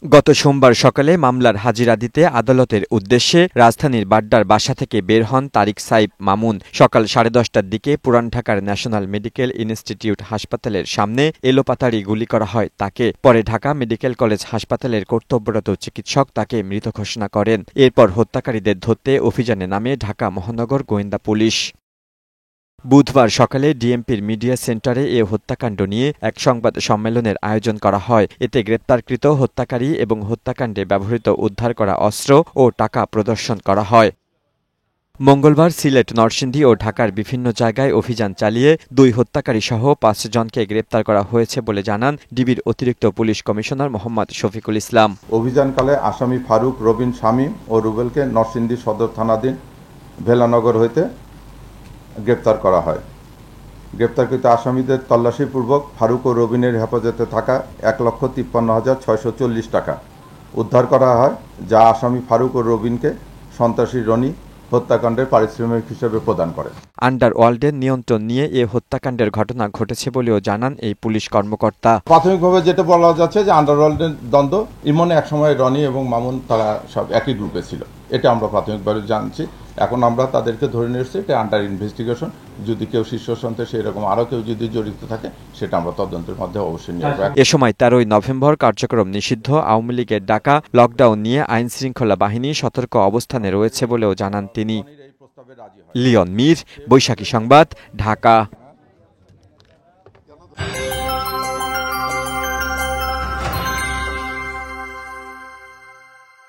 গত সোমবার সকালে মামলার হাজিরা দিতে আদালতের উদ্দেশ্যে রাজধানীর বাড্ডার বাসা থেকে বের হন তারিক সাইফ মামুন। সকাল 10:30টার দিকে পুরান ঢাকার ন্যাশনাল মেডিকেল ইনস্টিটিউট হাসপাতালের সামনে এলোপাতাড়ি গুলি করা হয় তাকে। পরে ঢাকা মেডিকেল কলেজ হাসপাতালের কর্তব্যরত চিকিৎসক তাকে মৃত ঘোষণা করেন। এরপর হত্যাকারীদের ধরতে অভিযানে নামে ঢাকা মহানগর গোয়েন্দা পুলিশ। বুধবার সকালে ডিএমপির মিডিয়া সেন্টারে এ হত্যাকাণ্ড নিয়ে এক সংবাদ সম্মেলনের আয়োজন করা হয়। এতে গ্রেপ্তারকৃত হত্যাকারী এবং হত্যাকাণ্ডে ব্যবহৃত উদ্ধার করা অস্ত্র ও টাকা প্রদর্শন করা হয়। মঙ্গলবার সিলেট, নরসিংদী ও ঢাকার বিভিন্ন জায়গায় অভিযান চালিয়ে 2 হত্যাকারীসহ 5 জনকে গ্রেপ্তার করা হয়েছে বলে জানান ডিবির অতিরিক্ত পুলিশ কমিশনার মোহাম্মদ শফিকুল ইসলাম। অভিযানকালে আসামি ফারুক, রবিন, শামীম ও রুবেলকে নরসিংদী সদর থানাধীন ভেলানগর হইতে গ্রেপ্তার করা হয়। গ্রেপ্তারকৃত আসামিদের তল্লাশিপূর্বক ফারুক ও রবিনের হেফাজতে থাকা 1,53,640 টাকা উদ্ধার করা হয়, যা আসামি ফারুক ও রবিনকে সন্ত্রাসী রনি হত্যাকাণ্ডের পারিশ্রমিক হিসেবে প্রদান করে। আন্ডারওয়ার্ল্ডের নিয়ন্ত্রণ নিয়ে এ হত্যাকাণ্ডের ঘটনা ঘটেছে বলেও জানান এই পুলিশ কর্মকর্তা। প্রাথমিকভাবে যেটা বলা যাচ্ছে যে আন্ডারওয়ার্ল্ডের দ্বন্দ্ব, ইমনে একসময় রনি এবং মামুন তারা সব একই গ্রুপে ছিল, এটা আমরা প্রাথমিকভাবে জানছি। এখন আমরা তাদেরকে ধরে নিয়ে এসেছি, এটা আন্ডার ইনভেস্টিগেশন। যদি কেউ শীর্ষ সন্ত্রাসী এরকম আরও কেউ যদি জড়িত থাকে, সেটা আমরা তদন্তের মধ্যে অবশ্যই নিয়ে আসবো। এ সময় 13ই নভেম্বর কার্যক্রম নিষিদ্ধ আওয়ামী লীগের ডাকা লকডাউন নিয়ে আইন শৃঙ্খলা বাহিনী সতর্ক অবস্থানে রয়েছে বলেও জানান তিনি। লিওন মীর, বৈশাখী সংবাদ, ঢাকা।